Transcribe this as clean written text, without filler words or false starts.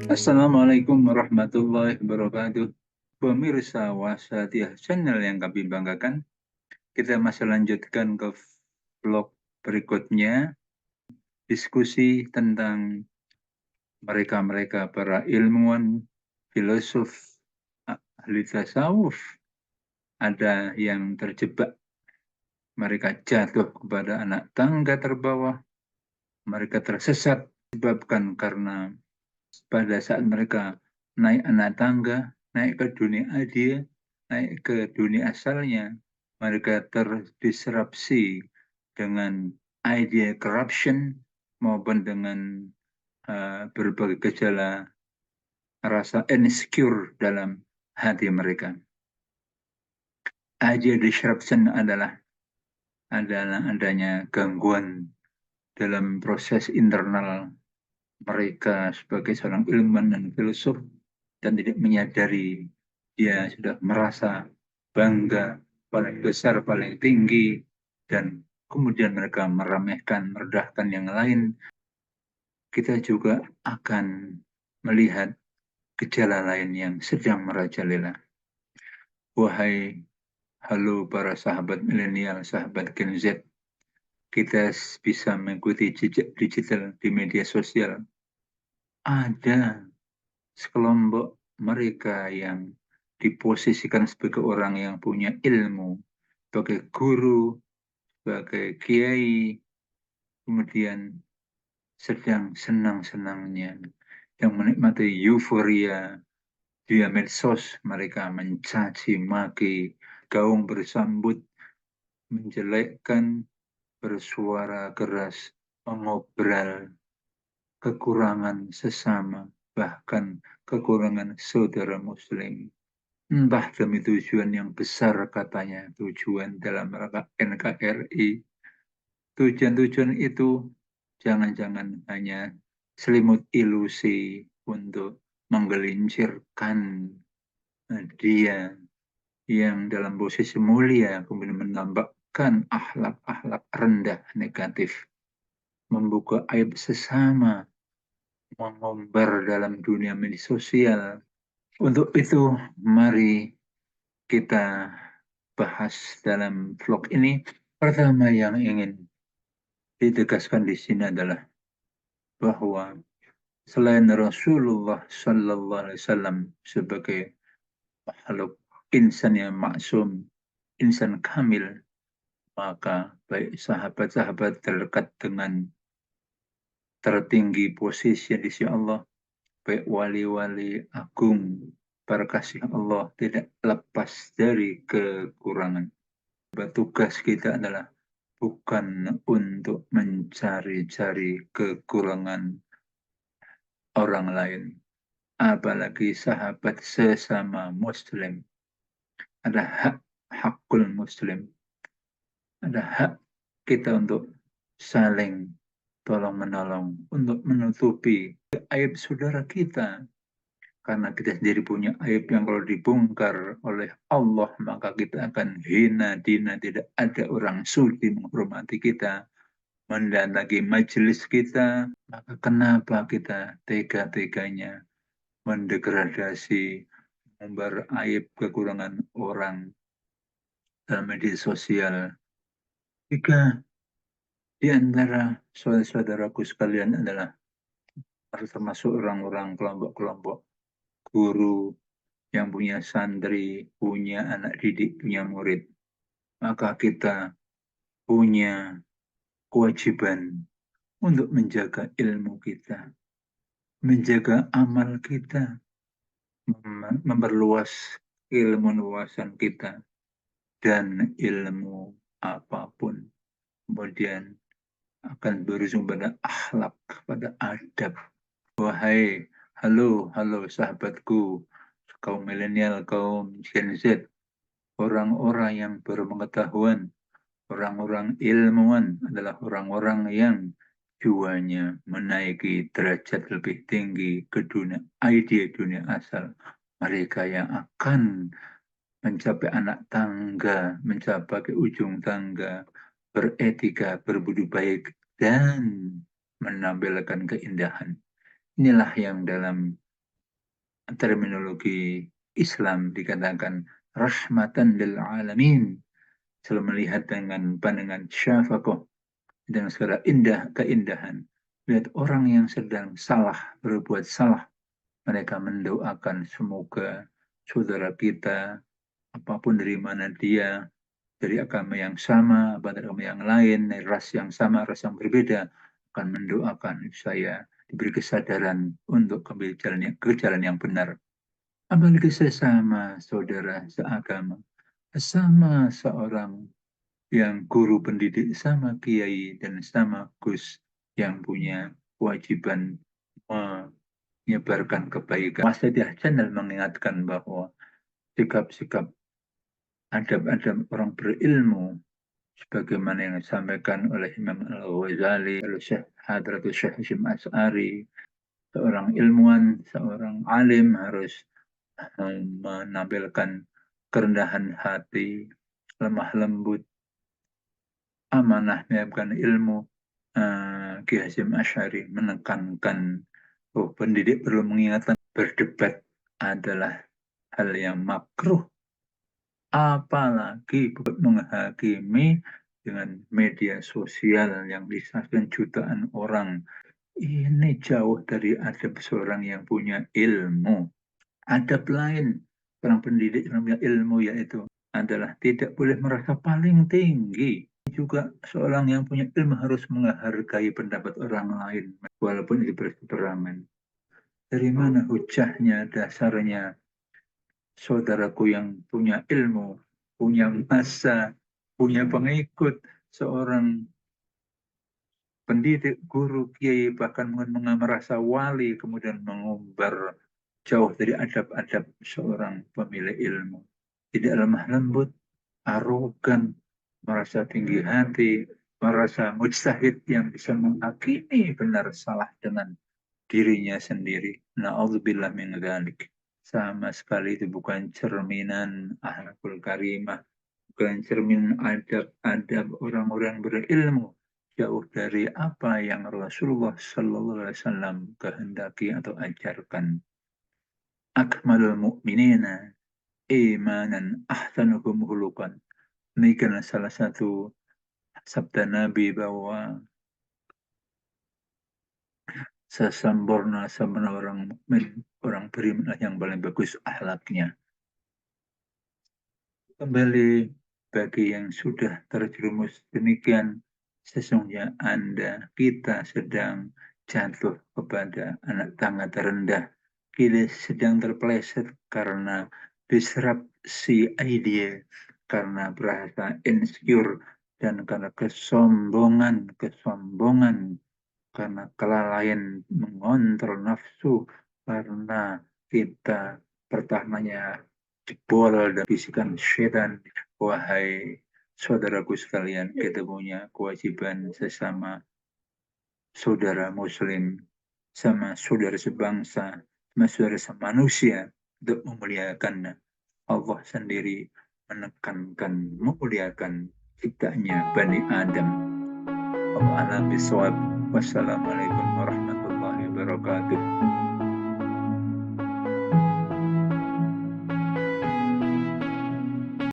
Assalamualaikum warahmatullahi wabarakatuh. Pemirsa Wasatiyah Channel yang kami banggakan, kita masih lanjutkan ke vlog berikutnya, diskusi tentang mereka-mereka para ilmuwan, filosof, ahli tasawuf. Ada yang terjebak, mereka jatuh kepada anak tangga terbawah, mereka tersesat disebabkan karena pada saat mereka naik anak tangga, naik ke dunia dia, naik ke dunia asalnya, mereka terdisrupsi dengan idea corruption maupun dengan berbagai gejala rasa insecure dalam hati mereka. Idea disruption adalah adanya gangguan dalam proses internal mereka sebagai seorang ilmuwan dan filosof dan tidak menyadari dia sudah merasa bangga paling besar, paling tinggi, dan kemudian mereka meremehkan, merendahkan yang lain. Kita juga akan melihat gejala lain yang sedang merajalela. Wahai halo para sahabat milenial, sahabat Gen Z, kita bisa mengikuti jejak digital di media sosial. Ada sekelompok mereka yang diposisikan sebagai orang yang punya ilmu, sebagai guru, sebagai kiai, kemudian sedang senang-senangnya, yang menikmati euforia di medsos, mereka mencaci maki, gaung bersambut, menjelekkan, bersuara keras, mengobral kekurangan sesama, bahkan kekurangan saudara muslim. Entah demi tujuan yang besar katanya, tujuan dalam rangka NKRI. Tujuan-tujuan itu jangan-jangan hanya selimut ilusi untuk menggelincirkan dia yang dalam posisi mulia, kemudian menampakkan akhlak-akhlak rendah negatif, membuka aib sesama, mengumbar dalam dunia media sosial. Untuk itu, mari kita bahas dalam vlog ini. Pertama yang ingin ditegaskan di sini adalah bahwa selain Rasulullah Sallallahu Alaihi Wasallam sebagai makhluk insan yang maksum, insan kamil, maka baik sahabat-sahabat terdekat dengan tertinggi posisi di sisi Allah, baik wali-wali agung, para kasih Allah tidak lepas dari kekurangan. Tugas kita adalah bukan untuk mencari-cari kekurangan orang lain, apalagi sahabat sesama muslim. Ada hakul muslim, ada hak kita untuk saling tolong-menolong, untuk menutupi aib saudara kita. Karena kita sendiri punya aib yang kalau dibongkar oleh Allah, maka kita akan hina dina, tidak ada orang sudi menghormati kita, mendatangi majelis kita, maka kenapa kita tega-teganya mendegradasi, membar aib kekurangan orang dalam media sosial. Jika di antara saudara-saudaraku sekalian adalah termasuk orang-orang kelompok-kelompok guru yang punya santri, punya anak didik, punya murid, maka kita punya kewajiban untuk menjaga ilmu kita, menjaga amal kita, memperluas ilmu wawasan kita, dan ilmu apapun kemudian akan berujung pada akhlak, pada adab. Wahai, halo sahabatku, kaum milenial, kaum Gen Z, orang-orang yang berpengetahuan, orang-orang ilmuwan adalah orang-orang yang jiwanya menaiki derajat lebih tinggi ke dunia ide, dunia asal. Mereka yang akan mencapai anak tangga, mencapai ujung tangga, beretika, berbudi baik, dan menampilkan keindahan. Inilah yang dalam terminologi Islam dikatakan rahmatan lil alamin, selalu melihat dengan pandangan syafaqah dan segala keindahan. Lihat orang yang sedang salah, berbuat salah, mereka mendoakan semoga saudara kita, apapun dari mana dia, dari agama yang sama, dari agama yang lain, dari ras yang sama, ras yang berbeda, akan mendoakan saya diberi kesadaran untuk kembali ke jalan yang benar. Apalagi sesama saudara seagama, sama seorang yang guru pendidik, sama kiai dan sama gus yang punya kewajiban menyebarkan kebaikan. Mas Hidayah Channel mengingatkan bahwa sikap-sikap adab-adab orang berilmu sebagaimana yang disampaikan oleh Imam Al-Ghazali, oleh Syekh Hadratul Syekh Hashim As'ari, seorang ilmuwan, seorang alim harus menampilkan kerendahan hati, lemah lembut, amanah menyiapkan ilmu. Ki Hasyim Asy'ari menekankan bahwa pendidik perlu mengingatkan berdebat adalah hal yang makruh, apalagi menghakimi dengan media sosial yang disaksikan jutaan orang. Ini jauh dari adab seorang yang punya ilmu. Adab lain orang pendidik yang punya ilmu yaitu adalah tidak boleh merasa paling tinggi. Juga seorang yang punya ilmu harus menghargai pendapat orang lain walaupun itu berseberangan. Dari mana hujahnya, dasarnya saudaraku yang punya ilmu, punya masa, punya pengikut, seorang pendidik, guru, kiai, bahkan merasa wali, kemudian mengumbar jauh dari adab-adab seorang pemilik ilmu. Tidak lemah lembut, arogan, merasa tinggi hati, merasa mujtahid yang bisa menghakimi benar salah dengan dirinya sendiri. Na'udzubillah min dzalik. Sama sekali itu bukan cerminan akhlakul karimah, bukan cermin adab-adab orang-orang berilmu. Jauh dari apa yang Rasulullah Sallallahu Alaihi Wasallam kehendaki atau ajarkan. Akmalul mu'minina imanan ahsanuhum hulukan. Demikianlah salah satu sabda Nabi bahwa sesempurna orang mukmin, orang beriman yang paling bagus akhlaknya. Kembali bagi yang sudah terjerumus demikian, sesungguhnya Anda, kita sedang jatuh kepada anak tangga terendah. Kita sedang terpeleset karena disrupsi ide, karena berasa insecure, dan karena kesombongan, karena kelalaian mengontrol nafsu, karena kita pertahanannya jebol dan bisikan setan. Wahai saudaraku sekalian, kita punya kewajiban sesama saudara muslim, sama saudara sebangsa, sama saudara semanusia untuk memuliakan. Allah sendiri menekankan, memuliakan ciptanya Bani Adam. Allah alam bisawab. Wassalamualaikum warahmatullahi wabarakatuh.